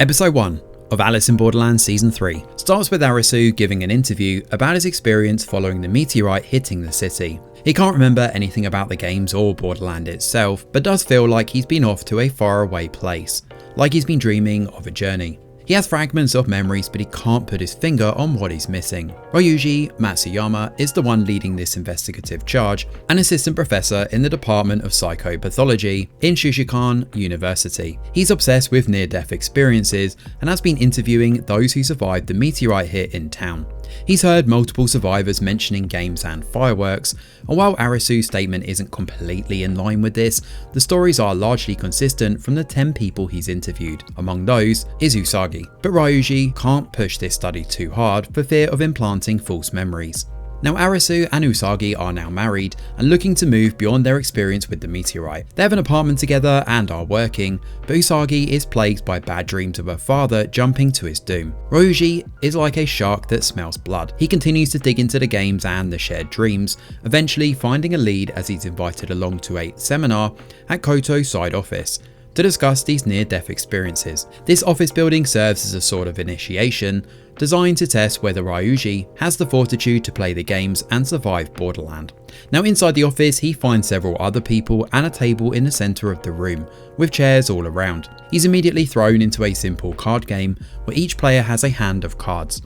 Episode 1 of Alice in Borderland Season 3 starts with Arisu giving an interview about his experience following the meteorite hitting the city. He can't remember anything about the games or Borderland itself, but does feel like he's been off to a faraway place, like he's been dreaming of a journey. He has fragments of memories, but he can't put his finger on what he's missing. Ryuji Matsuyama is the one leading this investigative charge, an assistant professor in the Department of Psychopathology in Shushikan University. He's obsessed with near-death experiences and has been interviewing those who survived the meteorite hit in town. He's heard multiple survivors mentioning games and fireworks, and while Arisu's statement isn't completely in line with this, the stories are largely consistent from the 10 people he's interviewed. Among those is Usagi, but Ryuji can't push this study too hard for fear of implanting false memories. Now Arisu and Usagi are now married and looking to move beyond their experience with the meteorite. They have an apartment together and are working, but Usagi is plagued by bad dreams of her father jumping to his doom. Ryuji is like a shark that smells blood. He continues to dig into the games and the shared dreams, eventually finding a lead as he's invited along to a seminar at Koto's side office to discuss these near-death experiences. This office building serves as a sort of initiation, designed to test whether Ryuji has the fortitude to play the games and survive Borderland. Now inside the office, he finds several other people and a table in the centre of the room, with chairs all around. He's immediately thrown into a simple card game where each player has a hand of cards.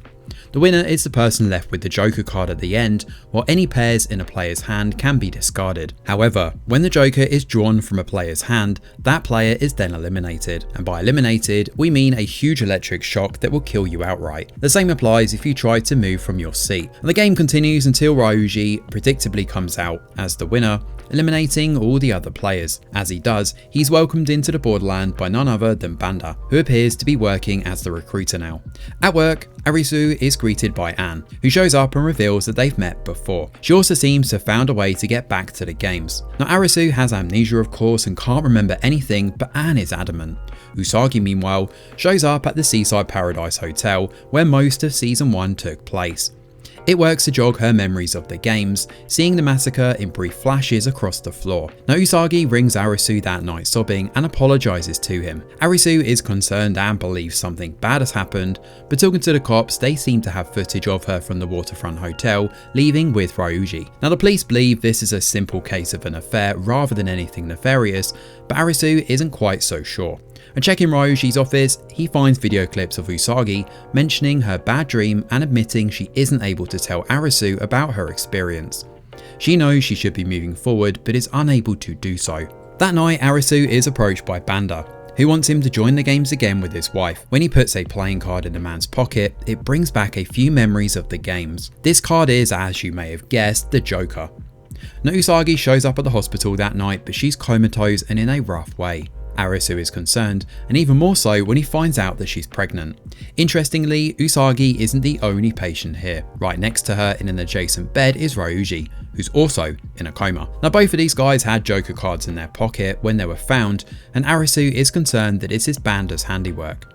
The winner is the person left with the Joker card at the end, while any pairs in a player's hand can be discarded. However, when the Joker is drawn from a player's hand, that player is then eliminated. And by eliminated, we mean a huge electric shock that will kill you outright. The same applies if you try to move from your seat. And the game continues until Ryuji predictably comes out as the winner, eliminating all the other players. As he does, he's welcomed into the Borderland by none other than Banda, who appears to be working as the recruiter now. At work, Arisu is greeted by Anne, who shows up and reveals that they've met before. She also seems to have found a way to get back to the games. Now Arisu has amnesia of course and can't remember anything, but Anne is adamant. Usagi meanwhile shows up at the Seaside Paradise Hotel where most of Season 1 took place. It works to jog her memories of the games, seeing the massacre in brief flashes across the floor. Now Usagi rings Arisu that night sobbing and apologises to him. Arisu is concerned and believes something bad has happened, but talking to the cops, they seem to have footage of her from the waterfront hotel, leaving with Ryuji. Now the police believe this is a simple case of an affair rather than anything nefarious, but Arisu isn't quite so sure. And checking Ryuji's office, he finds video clips of Usagi mentioning her bad dream and admitting she isn't able to tell Arisu about her experience. She knows she should be moving forward but is unable to do so. That night, Arisu is approached by Banda, who wants him to join the games again with his wife. When he puts a playing card in the man's pocket, it brings back a few memories of the games. This card is, as you may have guessed, the Joker. Now Usagi shows up at the hospital that night, but she's comatose and in a rough way. Arisu is concerned, and even more so when he finds out that she's pregnant. Interestingly, Usagi isn't the only patient here. Right next to her in an adjacent bed is Ryuji, who's also in a coma. Now both of these guys had Joker cards in their pocket when they were found, and Arisu is concerned that it's his Banda's handiwork.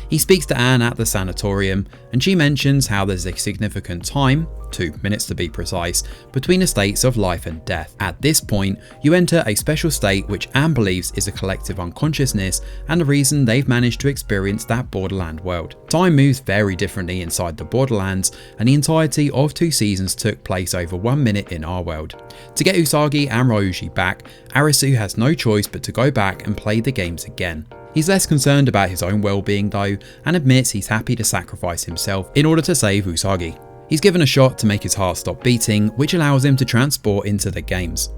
He speaks to Anne at the sanatorium, and she mentions how there's a significant time, 2 minutes to be precise, between the states of life and death. At this point, you enter a special state which Anne believes is a collective unconsciousness and the reason they've managed to experience that Borderland world. Time moves very differently inside the Borderlands, and the entirety of 2 seasons took place over 1 minute in our world. To get Usagi and Ryuji back, Arisu has no choice but to go back and play the games again. He's less concerned about his own well-being though, and admits he's happy to sacrifice himself in order to save Usagi. He's given a shot to make his heart stop beating, which allows him to transport into the games.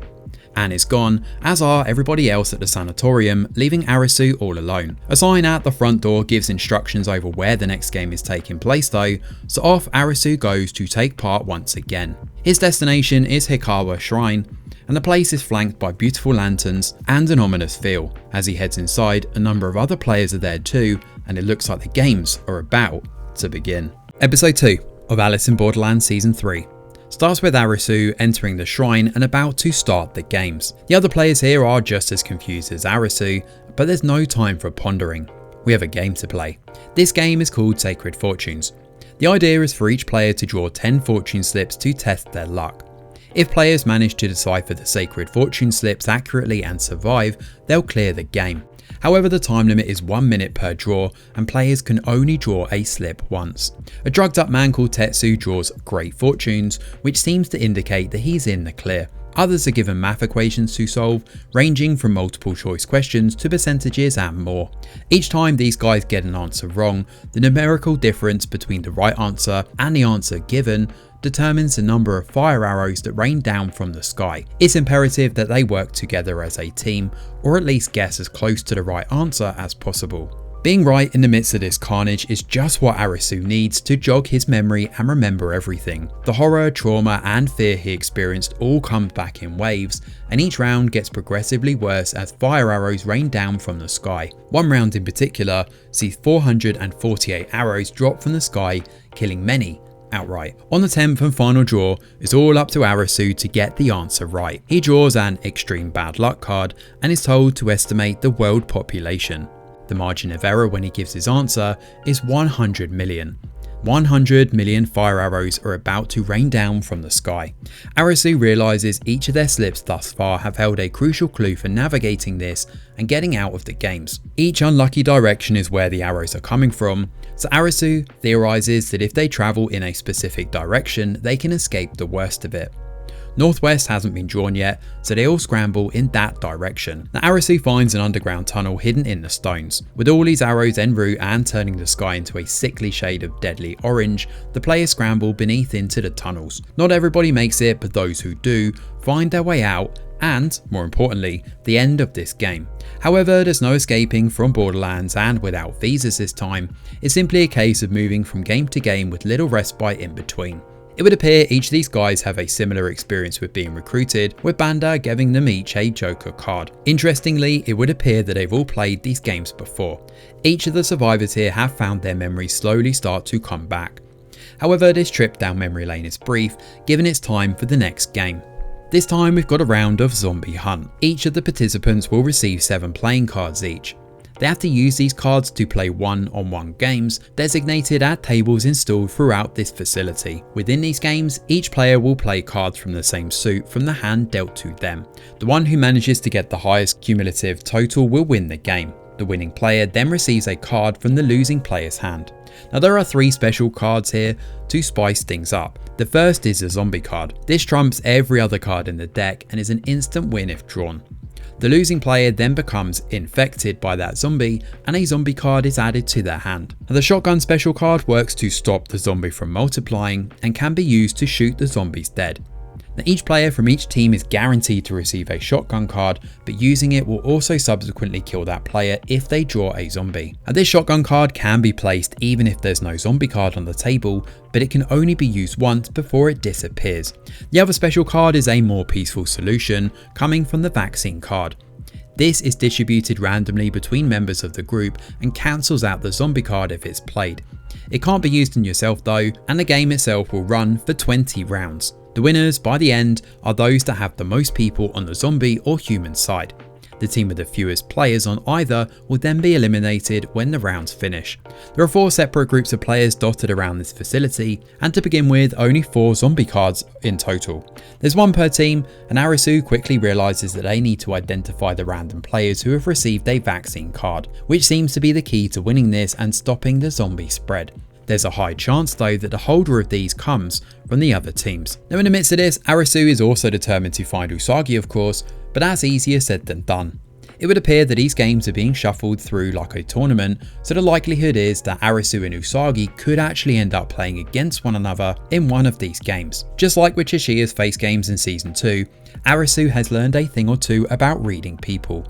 Anne is gone, as are everybody else at the sanatorium, leaving Arisu all alone. A sign at the front door gives instructions over where the next game is taking place though, so off Arisu goes to take part once again. His destination is Hikawa Shrine, and the place is flanked by beautiful lanterns and an ominous feel. As he heads inside, a number of other players are there too, and it looks like the games are about to begin. Episode 2 of Alice in Borderland Season 3 starts with Arisu entering the shrine and about to start the games. The other players here are just as confused as Arisu, but there's no time for pondering. We have a game to play. This game is called Sacred Fortunes. The idea is for each player to draw 10 fortune slips to test their luck. If players manage to decipher the Sacred Fortune slips accurately and survive, they'll clear the game. However, the time limit is 1 minute per draw and players can only draw a slip once. A drugged up man called Tetsu draws Great Fortunes, which seems to indicate that he's in the clear. Others are given math equations to solve, ranging from multiple choice questions to percentages and more. Each time these guys get an answer wrong, the numerical difference between the right answer and the answer given determines the number of fire arrows that rain down from the sky. It's imperative that they work together as a team, or at least guess as close to the right answer as possible. Being right in the midst of this carnage is just what Arisu needs to jog his memory and remember everything. The horror, trauma and fear he experienced all comes back in waves, and each round gets progressively worse as fire arrows rain down from the sky. One round in particular sees 448 arrows drop from the sky, killing many outright. On the 10th and final draw, it's all up to Arisu to get the answer right. He draws an extreme bad luck card and is told to estimate the world population. The margin of error when he gives his answer is 100 million. 100 million fire arrows are about to rain down from the sky. Arisu realises each of their slips thus far have held a crucial clue for navigating this and getting out of the games. Each unlucky direction is where the arrows are coming from, so Arisu theorises that if they travel in a specific direction, they can escape the worst of it. Northwest hasn't been drawn yet, so they all scramble in that direction. Now Arisu finds an underground tunnel hidden in the stones. With all these arrows en route and turning the sky into a sickly shade of deadly orange, the players scramble beneath into the tunnels. Not everybody makes it, but those who do find their way out and, more importantly, the end of this game. However, there's no escaping from Borderlands, and without visas this time, it's simply a case of moving from game to game with little respite in between. It would appear each of these guys have a similar experience with being recruited, with Banda giving them each a Joker card. Interestingly, it would appear that they've all played these games before. Each of the survivors here have found their memories slowly start to come back. However, this trip down memory lane is brief, given it's time for the next game. This time we've got a round of Zombie Hunt. Each of the participants will receive 7 playing cards each. They have to use these cards to play one-on-one games designated at tables installed throughout this facility. Within these games, each player will play cards from the same suit from the hand dealt to them. The one who manages to get the highest cumulative total will win the game. The winning player then receives a card from the losing player's hand. Now there are 3 special cards here to spice things up. The first is a zombie card. This trumps every other card in the deck and is an instant win if drawn. The losing player then becomes infected by that zombie and a zombie card is added to their hand. Now, the shotgun special card works to stop the zombie from multiplying and can be used to shoot the zombies dead. Now, each player from each team is guaranteed to receive a shotgun card, but using it will also subsequently kill that player if they draw a zombie. Now, this shotgun card can be placed even if there's no zombie card on the table, but it can only be used once before it disappears. The other special card is a more peaceful solution coming from the vaccine card. This is distributed randomly between members of the group and cancels out the zombie card if it's played. It can't be used on yourself though, and the game itself will run for 20 rounds. The winners by the end are those that have the most people on the zombie or human side. The team with the fewest players on either will then be eliminated when the rounds finish. There are 4 separate groups of players dotted around this facility, and to begin with only 4 zombie cards in total. There's 1 per team, and Arisu quickly realises that they need to identify the random players who have received a vaccine card, which seems to be the key to winning this and stopping the zombie spread. There's a high chance though that the holder of these comes from the other teams. Now in the midst of this, Arisu is also determined to find Usagi of course, but that's easier said than done. It would appear that these games are being shuffled through like a tournament, so the likelihood is that Arisu and Usagi could actually end up playing against one another in one of these games. Just like with Chishiya's face games in season 2, Arisu has learned a thing or two about reading people.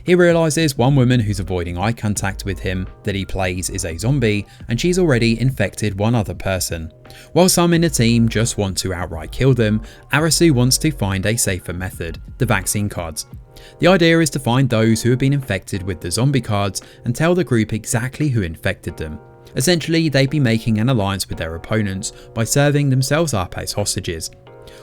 He realises one woman who's avoiding eye contact with him that he plays is a zombie, and she's already infected one other person. While some in the team just want to outright kill them, Arisu wants to find a safer method, the vaccine cards. The idea is to find those who have been infected with the zombie cards and tell the group exactly who infected them. Essentially, they'd be making an alliance with their opponents by serving themselves up as hostages.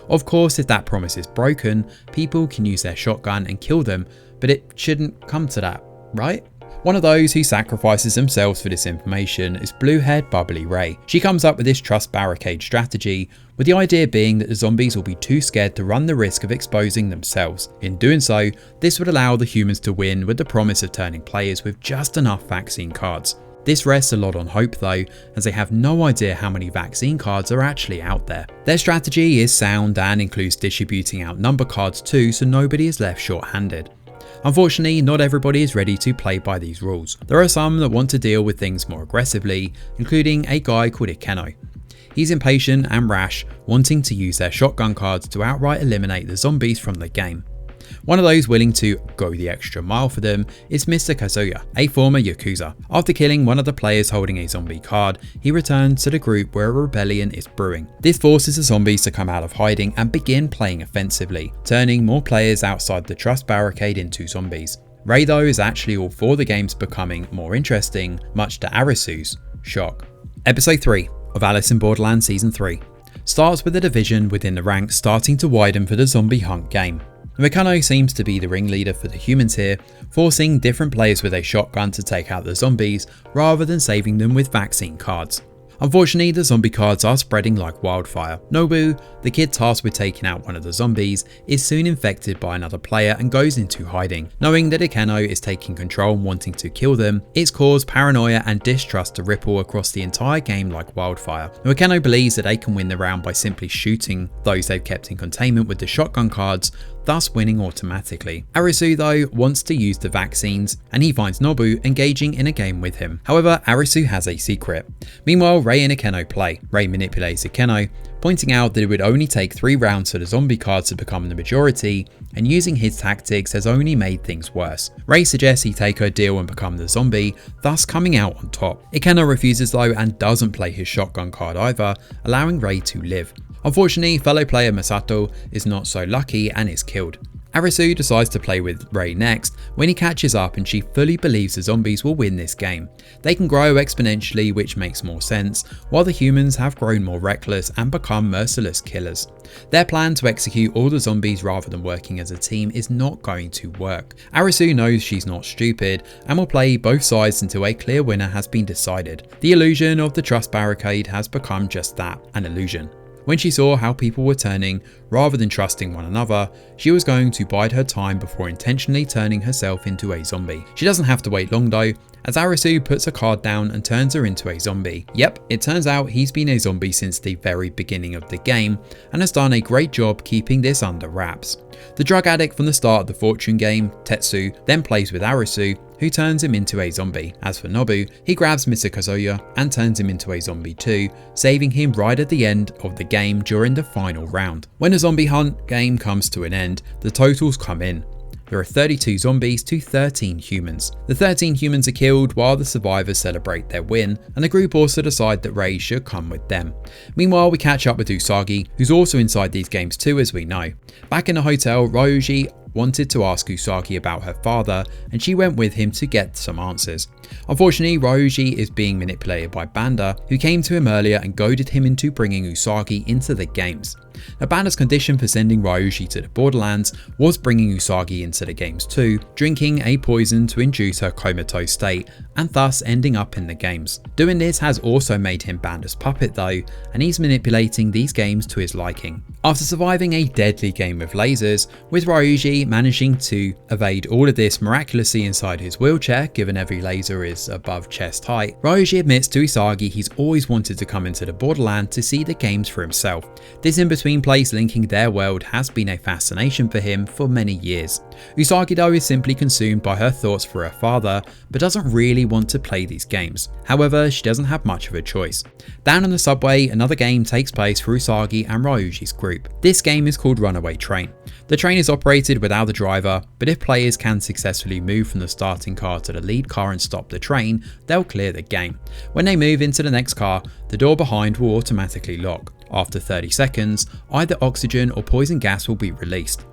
Of course, if that promise is broken, people can use their shotgun and kill them, but it shouldn't come to that, right? One of those who sacrifices themselves for this information is blue-haired bubbly Ray. She comes up with this trust barricade strategy, with the idea being that the zombies will be too scared to run the risk of exposing themselves. In doing so, this would allow the humans to win with the promise of turning players with just enough vaccine cards. This rests a lot on hope though, as they have no idea how many vaccine cards are actually out there. Their strategy is sound and includes distributing out number cards too, so nobody is left short-handed. Unfortunately, not everybody is ready to play by these rules. There are some that want to deal with things more aggressively, including a guy called Ikeno. He's impatient and rash, wanting to use their shotgun cards to outright eliminate the zombies from the game. One of those willing to go the extra mile for them is Mr. Kazuya, a former Yakuza. After killing one of the players holding a zombie card, he returns to the group where a rebellion is brewing. This forces the zombies to come out of hiding and begin playing offensively, turning more players outside the trust barricade into zombies. Ray though is actually all for the games becoming more interesting, much to Arisu's shock. Episode 3 of Alice in Borderland Season 3 starts with the division within the ranks starting to widen for the zombie hunt game. Mikano seems to be the ringleader for the humans here, forcing different players with a shotgun to take out the zombies rather than saving them with vaccine cards. Unfortunately, the zombie cards are spreading like wildfire. Nobu, the kid tasked with taking out one of the zombies, is soon infected by another player and goes into hiding. Knowing that Ikeno is taking control and wanting to kill them, it's caused paranoia and distrust to ripple across the entire game like wildfire. Now, Ikeno believes that they can win the round by simply shooting those they've kept in containment with the shotgun cards, thus winning automatically. Arisu though wants to use the vaccines, and he finds Nobu engaging in a game with him. However, Arisu has a secret. Meanwhile, Ray and Ikeno play. Ray manipulates Ikeno, pointing out that it would only take 3 rounds for the zombie cards to become the majority, and using his tactics has only made things worse. Ray suggests he take her deal and become the zombie, thus coming out on top. Ikeno refuses though and doesn't play his shotgun card either, allowing Ray to live. Unfortunately, fellow player Masato is not so lucky and is killed. Arisu decides to play with Ray next when he catches up, and she fully believes the zombies will win this game. They can grow exponentially, which makes more sense, while the humans have grown more reckless and become merciless killers. Their plan to execute all the zombies rather than working as a team is not going to work. Arisu knows she's not stupid and will play both sides until a clear winner has been decided. The illusion of the trust barricade has become just that, an illusion. When she saw how people were turning, rather than trusting one another, she was going to bide her time before intentionally turning herself into a zombie. She doesn't have to wait long though, as Arisu puts a card down and turns her into a zombie. Yep, it turns out he's been a zombie since the very beginning of the game, and has done a great job keeping this under wraps. The drug addict from the start of the fortune game, Tetsu, then plays with Arisu, who turns him into a zombie. As for Nobu, he grabs Mr. Kazuya and turns him into a zombie too, saving him right at the end of the game during the final round. When the zombie hunt game comes to an end, the totals come in. There are 32 zombies to 13 humans. The 13 humans are killed while the survivors celebrate their win, and the group also decide that Ray should come with them. Meanwhile, we catch up with Usagi, who's also inside these games too, as we know. Back in the hotel, Ryuji wanted to ask Usagi about her father, and she went with him to get some answers. Unfortunately, Ryuji is being manipulated by Banda, who came to him earlier and goaded him into bringing Usagi into the games. Now, Banda's condition for sending Ryuji to the Borderlands was bringing Usagi into the games too, drinking a poison to induce her comatose state, and thus ending up in the games. Doing this has also made him Banda's puppet though, and he's manipulating these games to his liking. After surviving a deadly game with lasers, with Ryuji managing to evade all of this miraculously inside his wheelchair, given every laser is above chest height, Ryuji admits to Usagi he's always wanted to come into the Borderland to see the games for himself. This in-between place linking their world has been a fascination for him for many years. Usagi though is simply consumed by her thoughts for her father, but doesn't really want to play these games. However, she doesn't have much of a choice. Down on the subway, another game takes place for Usagi and Ryuji's group. This game is called Runaway Train. The train is operated without the driver, but if players can successfully move from the starting car to the lead car and stop the train, they'll clear the game. When they move into the next car, the door behind will automatically lock. After 30 seconds, either oxygen or poison gas will be released.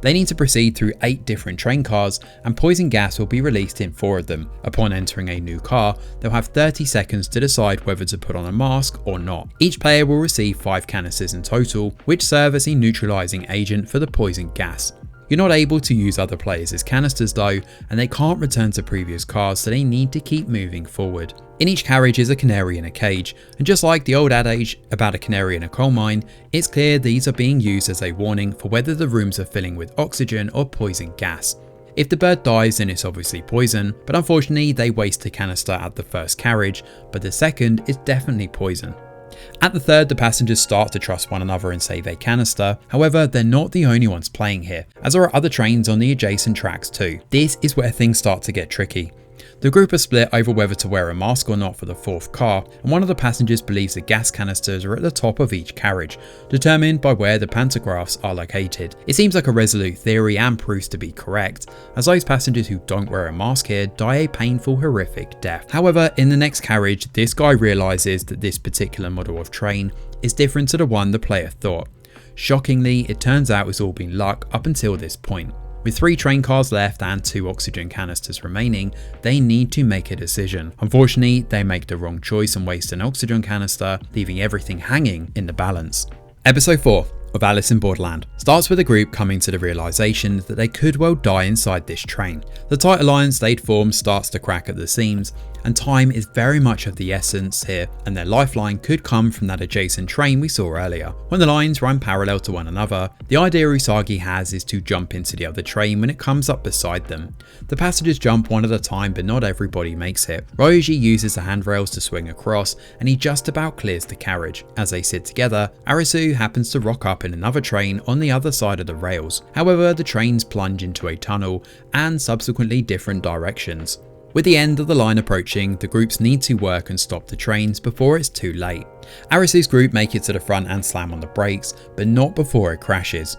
They need to proceed through 8 different train cars, and poison gas will be released in 4 of them. Upon entering a new car, they'll have 30 seconds to decide whether to put on a mask or not. Each player will receive 5 canisters in total, which serve as a neutralizing agent for the poison gas. You're not able to use other players' canisters though, and they can't return to previous cards, so they need to keep moving forward. In each carriage is a canary in a cage, and just like the old adage about a canary in a coal mine, it's clear these are being used as a warning for whether the rooms are filling with oxygen or poison gas. If the bird dies, then it's obviously poison, but unfortunately they waste a canister at the first carriage, but the second is definitely poison. At the third, the passengers start to trust one another and save a canister. However, they're not the only ones playing here, as there are other trains on the adjacent tracks too. This is where things start to get tricky. The group are split over whether to wear a mask or not for the fourth car, and one of the passengers believes the gas canisters are at the top of each carriage, determined by where the pantographs are located. It seems like a resolute theory and proves to be correct, as those passengers who don't wear a mask here die a painful, horrific death. However, in the next carriage, this guy realises that this particular model of train is different to the one the player thought. Shockingly, it turns out it's all been luck up until this point. With 3 train cars left and 2 oxygen canisters remaining, they need to make a decision. Unfortunately, they make the wrong choice and waste an oxygen canister, leaving everything hanging in the balance. Episode 4 of Alice in Borderland starts with a group coming to the realization that they could well die inside this train. The tight alliance they'd formed starts to crack at the seams, and time is very much of the essence here, and their lifeline could come from that adjacent train we saw earlier. When the lines run parallel to one another, the idea Usagi has is to jump into the other train when it comes up beside them. The passengers jump one at a time, but not everybody makes it. Ryuji uses the handrails to swing across, and he just about clears the carriage. As they sit together, Arisu happens to rock up in another train on the other side of the rails. However, the trains plunge into a tunnel and subsequently different directions. With the end of the line approaching, the groups need to work and stop the trains before it's too late. Arisu's group make it to the front and slam on the brakes, but not before it crashes.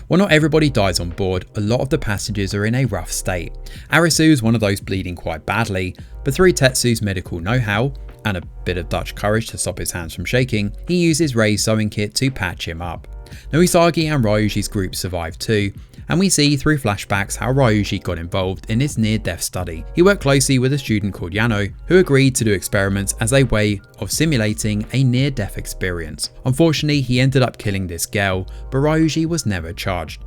While not everybody dies on board, a lot of the passengers are in a rough state. Arisu is one of those bleeding quite badly, but through Tetsu's medical know-how and a bit of Dutch courage to stop his hands from shaking, he uses Rei's sewing kit to patch him up. Now Usagi and Ryuji's group survive too, and we see through flashbacks how Ryuji got involved in his near-death study. He worked closely with a student called Yano, who agreed to do experiments as a way of simulating a near-death experience. Unfortunately, he ended up killing this girl, but Ryuji was never charged.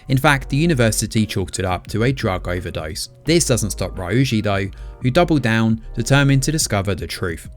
In fact, the university chalked it up to a drug overdose. This doesn't stop Ryuji though, who doubled down, determined to discover the truth.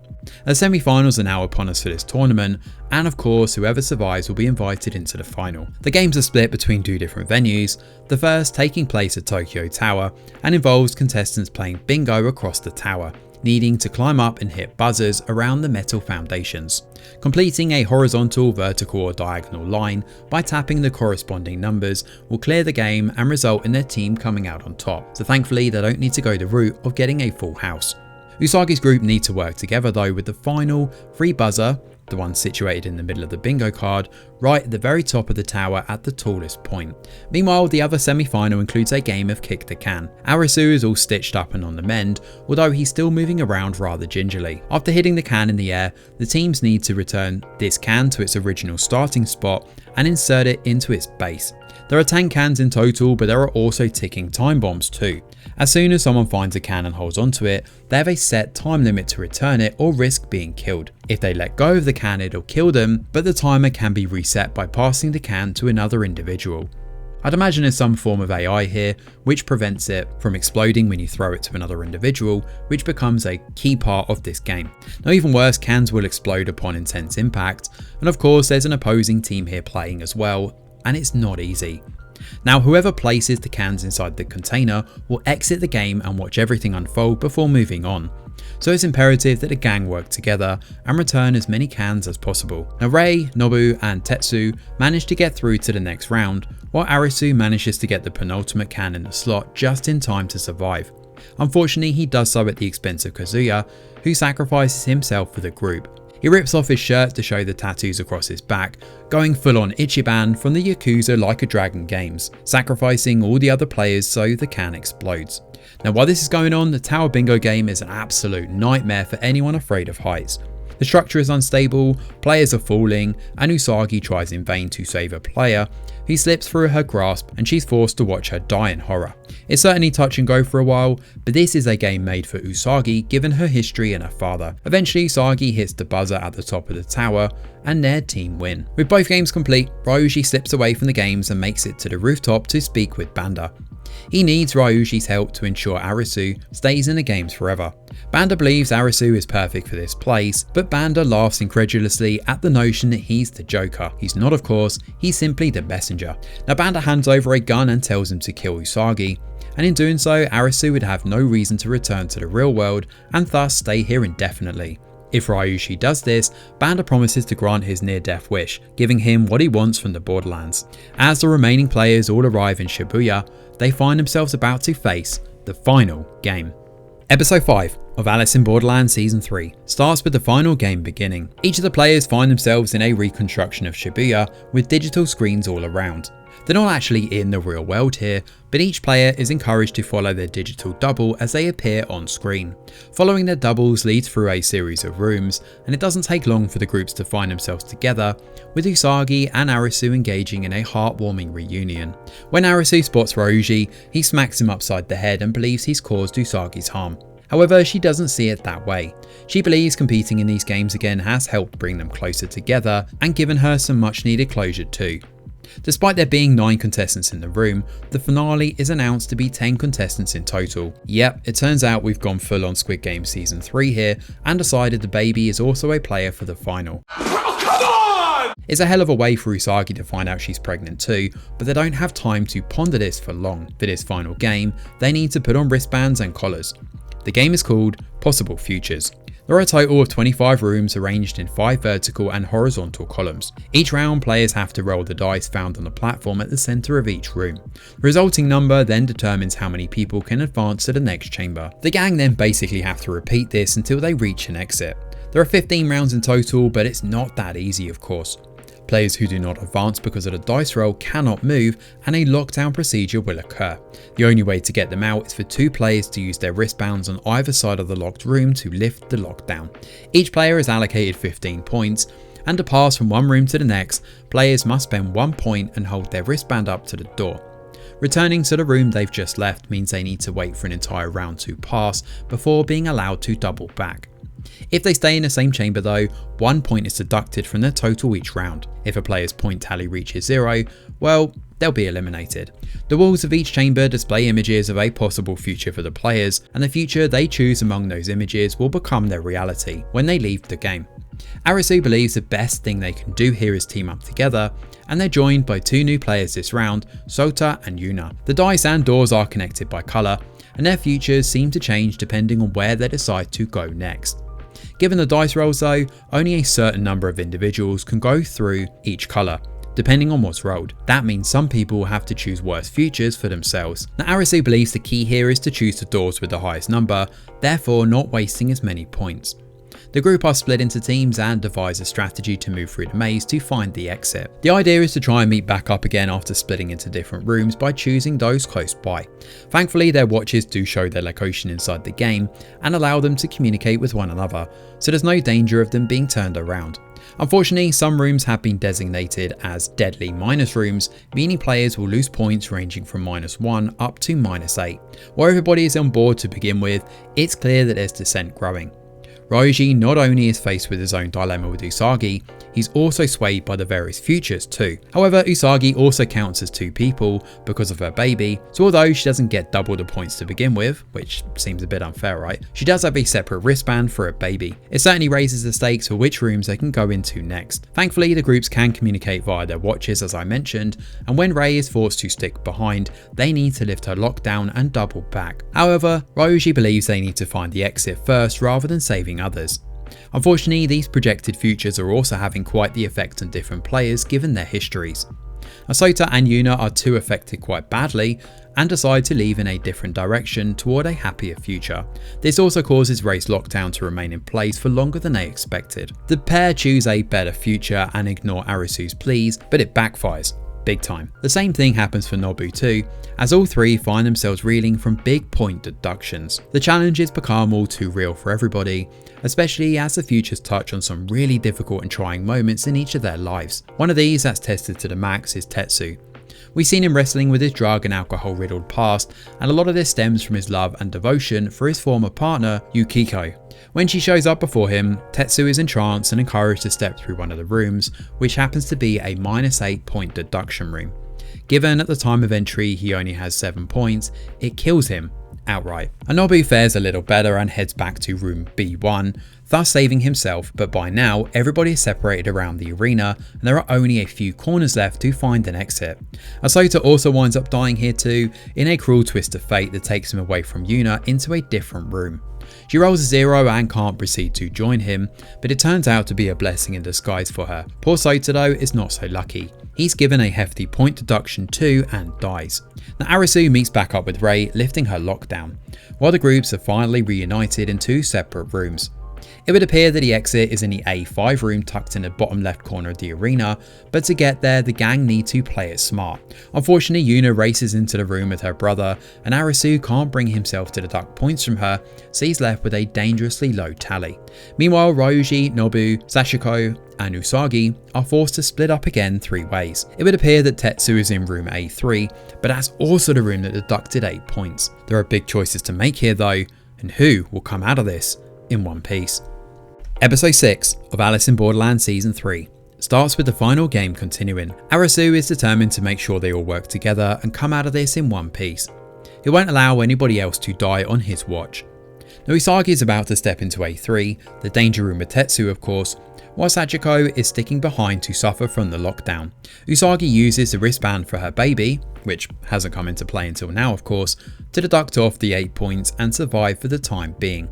The semi-finals are now upon us for this tournament, and of course whoever survives will be invited into the final. The games are split between 2 different venues, the first taking place at Tokyo Tower and involves contestants playing bingo across the tower, needing to climb up and hit buzzers around the metal foundations. Completing a horizontal, vertical or diagonal line by tapping the corresponding numbers will clear the game and result in their team coming out on top, so thankfully they don't need to go the route of getting a full house. Usagi's group need to work together though, with the final free buzzer, the one situated in the middle of the bingo card, right at the very top of the tower at the tallest point. Meanwhile, the other semi-final includes a game of kick the can. Arisu is all stitched up and on the mend, although he's still moving around rather gingerly. After hitting the can in the air, the teams need to return this can to its original starting spot and insert it into its base. There are 10 cans in total, but there are also ticking time bombs too. As soon as someone finds a can and holds onto it, they have a set time limit to return it or risk being killed. If they let go of the can, it'll kill them, but the timer can be reset by passing the can to another individual. I'd imagine there's some form of AI here, which prevents it from exploding when you throw it to another individual, which becomes a key part of this game. Now even worse, cans will explode upon intense impact, and of course there's an opposing team here playing as well, and it's not easy. Now whoever places the cans inside the container will exit the game and watch everything unfold before moving on. So it's imperative that the gang work together and return as many cans as possible. Now Rei, Nobu and Tetsu manage to get through to the next round, while Arisu manages to get the penultimate can in the slot just in time to survive. Unfortunately, he does so at the expense of Kazuya, who sacrifices himself for the group. He rips off his shirt to show the tattoos across his back, going full on Ichiban from the Yakuza Like a Dragon games, sacrificing all the other players so the can explodes. Now while this is going on, the Tower Bingo game is an absolute nightmare for anyone afraid of heights. The structure is unstable, players are falling, and Usagi tries in vain to save a player, who slips through her grasp and she's forced to watch her die in horror. It's certainly touch and go for a while, but this is a game made for Usagi given her history and her father. Eventually Usagi hits the buzzer at the top of the tower and their team win. With both games complete, Ryuji slips away from the games and makes it to the rooftop to speak with Banda. He needs Ryuji's help to ensure Arisu stays in the games forever. Banda believes Arisu is perfect for this place, but Banda laughs incredulously at the notion that he's the Joker. He's not, of course, he's simply the messenger. Now Banda hands over a gun and tells him to kill Usagi, and in doing so Arisu would have no reason to return to the real world and thus stay here indefinitely. If Ryuji does this, Banda promises to grant his near-death wish, giving him what he wants from the Borderlands. As the remaining players all arrive in Shibuya, they find themselves about to face the final game. Episode 5 of Alice in Borderland Season 3 starts with the final game beginning. Each of the players find themselves in a reconstruction of Shibuya with digital screens all around. They're not actually in the real world here, but each player is encouraged to follow their digital double as they appear on screen. Following their doubles leads through a series of rooms, and it doesn't take long for the groups to find themselves together, with Usagi and Arisu engaging in a heartwarming reunion. When Arisu spots Ryuji, he smacks him upside the head and believes he's caused Usagi's harm. However, she doesn't see it that way. She believes competing in these games again has helped bring them closer together and given her some much needed closure too. Despite there being 9 contestants in the room, the finale is announced to be 10 contestants in total. Yep, it turns out we've gone full on Squid Game Season 3 here and decided the baby is also a player for the final. Oh, come on! It's a hell of a way for Usagi to find out she's pregnant too, but they don't have time to ponder this for long. For this final game, they need to put on wristbands and collars. The game is called Possible Futures. There are a total of 25 rooms arranged in 5 vertical and horizontal columns. Each round, players have to roll the dice found on the platform at the centre of each room. The resulting number then determines how many people can advance to the next chamber. The gang then basically have to repeat this until they reach an exit. There are 15 rounds in total, but it's not that easy, of course. Players who do not advance because of the dice roll cannot move, and a lockdown procedure will occur. The only way to get them out is for 2 players to use their wristbands on either side of the locked room to lift the lockdown. Each player is allocated 15 points, and to pass from one room to the next, players must spend 1 point and hold their wristband up to the door. Returning to the room they've just left means they need to wait for an entire round to pass before being allowed to double back. If they stay in the same chamber though, 1 point is deducted from their total each round. If a player's point tally reaches 0, well, they'll be eliminated. The walls of each chamber display images of a possible future for the players, and the future they choose among those images will become their reality when they leave the game. Arisu believes the best thing they can do here is team up together, and they're joined by 2 new players this round, Sota and Yuna. The dice and doors are connected by colour, and their futures seem to change depending on where they decide to go next. Given the dice rolls though, only a certain number of individuals can go through each colour, depending on what's rolled. That means some people have to choose worse futures for themselves. Now Arisu believes the key here is to choose the doors with the highest number, therefore not wasting as many points. The group are split into teams and devise a strategy to move through the maze to find the exit. The idea is to try and meet back up again after splitting into different rooms by choosing those close by. Thankfully their watches do show their location inside the game and allow them to communicate with one another, so there's no danger of them being turned around. Unfortunately, some rooms have been designated as deadly minus rooms, meaning players will lose points ranging from -1 up to -8. While everybody is on board to begin with, it's clear that there's dissent growing. Ryuji not only is faced with his own dilemma with Usagi, he's also swayed by the various futures too. However, Usagi also counts as 2 people because of her baby, so although she doesn't get double the points to begin with, which seems a bit unfair, right? She does have a separate wristband for a baby. It certainly raises the stakes for which rooms they can go into next. Thankfully, the groups can communicate via their watches as I mentioned, and when Rei is forced to stick behind, they need to lift her lockdown and double back. However, Ryuji believes they need to find the exit first rather than saving others. Unfortunately, these projected futures are also having quite the effect on different players given their histories. Sota and Yuna are 2 affected quite badly and decide to leave in a different direction toward a happier future. This also causes Rei's lockdown to remain in place for longer than they expected. The pair choose a better future and ignore Arisu's pleas, but it backfires. big time. The same thing happens for Nobu too, as all three find themselves reeling from big point deductions. The challenges become all too real for everybody, especially as the futures touch on some really difficult and trying moments in each of their lives. One of these that's tested to the max is Tetsu. We've seen him wrestling with his drug and alcohol riddled past, and a lot of this stems from his love and devotion for his former partner, Yukiko. When she shows up before him, Tetsu is entranced and encouraged to step through one of the rooms, which happens to be a -8 point deduction room. Given at the time of entry he only has 7 points, it kills him outright. Nobu fares a little better and heads back to room B1, thus saving himself, but by now everybody is separated around the arena and there are only a few corners left to find an exit. Asota also winds up dying here too, in a cruel twist of fate that takes him away from Yuna into a different room. She rolls a 0 and can't proceed to join him, but it turns out to be a blessing in disguise for her. Poor Sota though is not so lucky. He's given a hefty point deduction too and dies. Now Arisu meets back up with Rei, lifting her lockdown, while the groups are finally reunited in 2 separate rooms. It would appear that the exit is in the A5 room tucked in the bottom left corner of the arena, but to get there the gang need to play it smart. Unfortunately, Yuna races into the room with her brother and Arisu can't bring himself to deduct points from her, so he's left with a dangerously low tally. Meanwhile, Ryuji, Nobu, Sachiko and Usagi are forced to split up again 3 ways. It would appear that Tetsu is in room A3, but that's also the room that deducted 8 points. There are big choices to make here though, and who will come out of this in one piece? Episode 6 of Alice in Borderland Season 3 starts with the final game continuing. Arisu is determined to make sure they all work together and come out of this in one piece. He won't allow anybody else to die on his watch. Now Usagi is about to step into A3, the danger room with Tetsu of course, while Sachiko is sticking behind to suffer from the lockdown. Usagi uses the wristband for her baby, which hasn't come into play until now of course, to deduct off the 8 points and survive for the time being.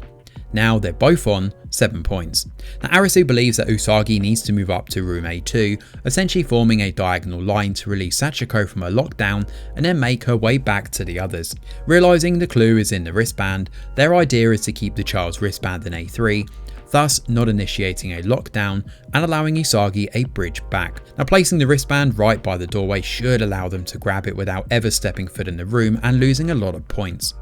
Now they're both on 7 points. Now Arisu believes that Usagi needs to move up to room A2, essentially forming a diagonal line to release Sachiko from her lockdown and then make her way back to the others. Realising the clue is in the wristband, their idea is to keep the child's wristband in A3, thus not initiating a lockdown and allowing Usagi a bridge back. Now placing the wristband right by the doorway should allow them to grab it without ever stepping foot in the room and losing a lot of points.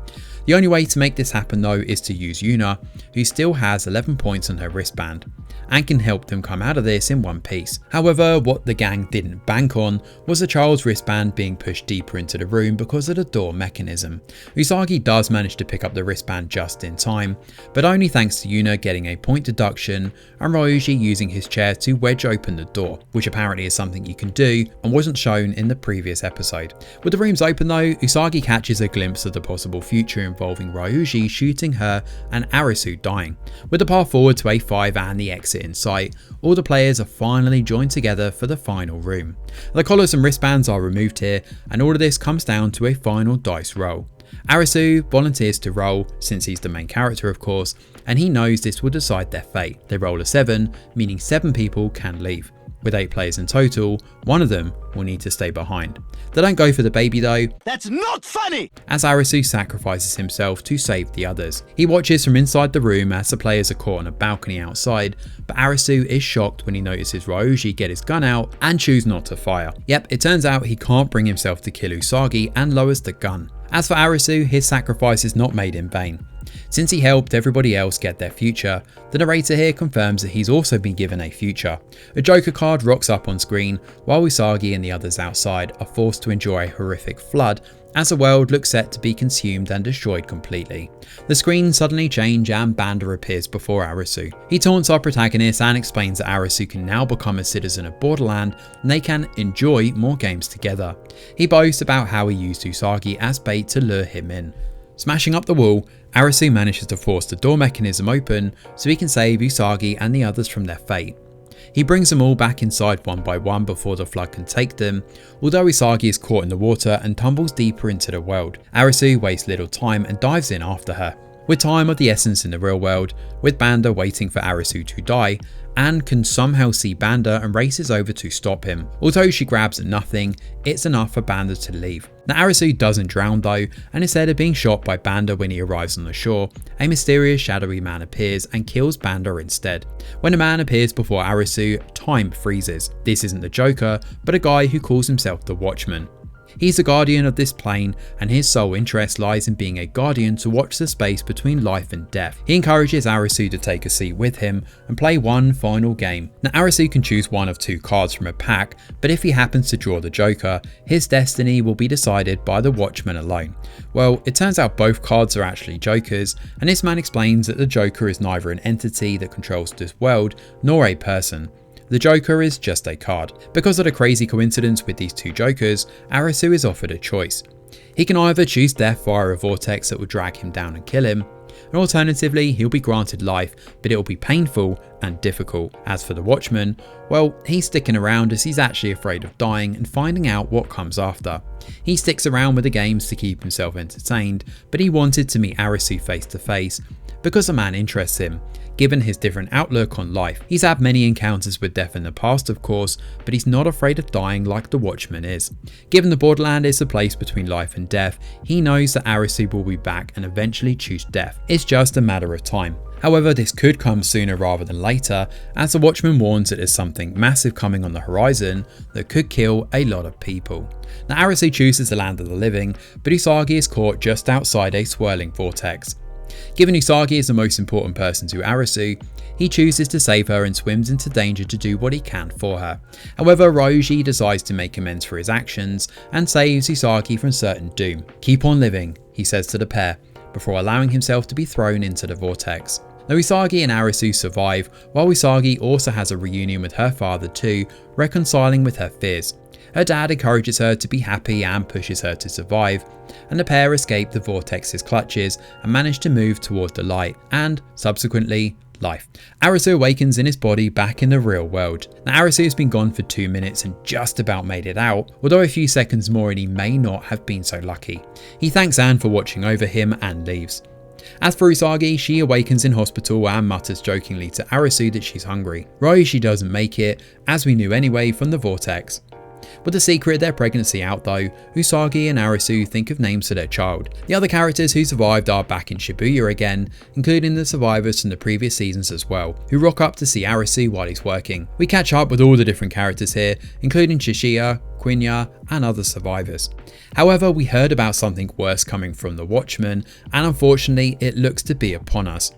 The only way to make this happen though is to use Yuna, who still has 11 points on her wristband, and can help them come out of this in one piece. However, what the gang didn't bank on was the child's wristband being pushed deeper into the room because of the door mechanism. Usagi does manage to pick up the wristband just in time, but only thanks to Yuna getting a point deduction and Ryuji using his chair to wedge open the door, which apparently is something you can do and wasn't shown in the previous episode. With the rooms open though, Usagi catches a glimpse of the possible future involving Ryuji shooting her and Arisu dying. With the path forward to A5 and the exit in sight, all the players are finally joined together for the final room. The collars and wristbands are removed here, and all of this comes down to a final dice roll. Arisu volunteers to roll, since he's the main character of course, and he knows this will decide their fate. They roll a 7, meaning 7 people can leave. With 8 players in total, one of them will need to stay behind. They don't go for the baby though. That's not funny! As Arisu sacrifices himself to save the others. He watches from inside the room as the players are caught on a balcony outside, but Arisu is shocked when he notices Ryuji get his gun out and choose not to fire. Yep, it turns out he can't bring himself to kill Usagi and lowers the gun. As for Arisu, his sacrifice is not made in vain. Since he helped everybody else get their future, the narrator here confirms that he's also been given a future. A Joker card rocks up on screen, while Usagi and the others outside are forced to enjoy a horrific flood as the world looks set to be consumed and destroyed completely. The screen suddenly changes and Banda appears before Arisu. He taunts our protagonist and explains that Arisu can now become a citizen of Borderland and they can enjoy more games together. He boasts about how he used Usagi as bait to lure him in. Smashing up the wall, Arisu manages to force the door mechanism open so he can save Usagi and the others from their fate. He brings them all back inside one by one before the flood can take them, although Usagi is caught in the water and tumbles deeper into the world. Arisu wastes little time and dives in after her. With time of the essence in the real world, with Banda waiting for Arisu to die, Anne can somehow see Banda and races over to stop him. Although she grabs at nothing, it's enough for Banda to leave. Now Arisu doesn't drown though, and instead of being shot by Banda when he arrives on the shore, a mysterious shadowy man appears and kills Banda instead. When a man appears before Arisu, time freezes. This isn't the Joker, but a guy who calls himself the Watchman. He's the guardian of this plane, and his sole interest lies in being a guardian to watch the space between life and death. He encourages Arisu to take a seat with him and play one final game. Now Arisu can choose one of 2 cards from a pack, but if he happens to draw the Joker, his destiny will be decided by the Watchman alone. Well, it turns out both cards are actually Jokers, and this man explains that the Joker is neither an entity that controls this world nor a person. The Joker is just a card. Because of the crazy coincidence with these 2 Jokers, Arisu is offered a choice. He can either choose death via a vortex that will drag him down and kill him, and alternatively he'll be granted life, but it will be painful and difficult. As for the Watchman, well, he's sticking around as he's actually afraid of dying and finding out what comes after. He sticks around with the games to keep himself entertained, but he wanted to meet Arisu face to face because the man interests him, given his different outlook on life. He's had many encounters with death in the past of course, but he's not afraid of dying like the Watchman is. Given the Borderland is the place between life and death, he knows that Arisu will be back and eventually choose death. It's just a matter of time. However, this could come sooner rather than later, as the Watchman warns that there's something massive coming on the horizon that could kill a lot of people. Now Arisu chooses the land of the living, but Usagi is caught just outside a swirling vortex. Given Usagi is the most important person to Arisu, he chooses to save her and swims into danger to do what he can for her. However, Ryuji decides to make amends for his actions and saves Usagi from certain doom. "Keep on living," he says to the pair, before allowing himself to be thrown into the vortex. Now Usagi and Arisu survive, while Usagi also has a reunion with her father too, reconciling with her fears. Her dad encourages her to be happy and pushes her to survive, and the pair escape the vortex's clutches and manage to move toward the light and, subsequently, life. Arisu awakens in his body back in the real world. Now Arisu has been gone for 2 minutes and just about made it out, although a few seconds more and he may not have been so lucky. He thanks Anne for watching over him and leaves. As for Usagi, she awakens in hospital and mutters jokingly to Arisu that she's hungry. Ryuji doesn't make it, as we knew anyway from the vortex. With the secret of their pregnancy out though, Usagi and Arisu think of names for their child. The other characters who survived are back in Shibuya again, including the survivors from the previous seasons as well, who rock up to see Arisu while he's working. We catch up with all the different characters here, including Chishiya, Quinya, and other survivors. However, we heard about something worse coming from the Watchman, and unfortunately it looks to be upon us.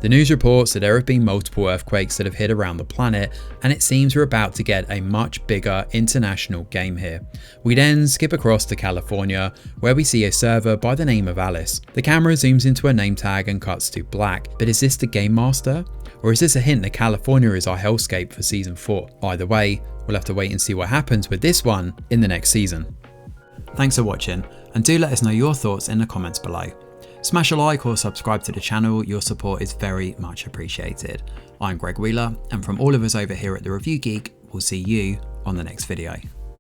The news reports that there have been multiple earthquakes that have hit around the planet, and it seems we're about to get a much bigger international game here. We then skip across to California, where we see a server by the name of Alice. The camera zooms into her name tag and cuts to black, but is this the Game Master? Or is this a hint that California is our hellscape for season 4? Either way, we'll have to wait and see what happens with this one in the next season. Thanks for watching, and do let us know your thoughts in the comments below. Smash a like or subscribe to the channel, your support is very much appreciated. I'm Greg Wheeler, and from all of us over here at The Review Geek, we'll see you on the next video.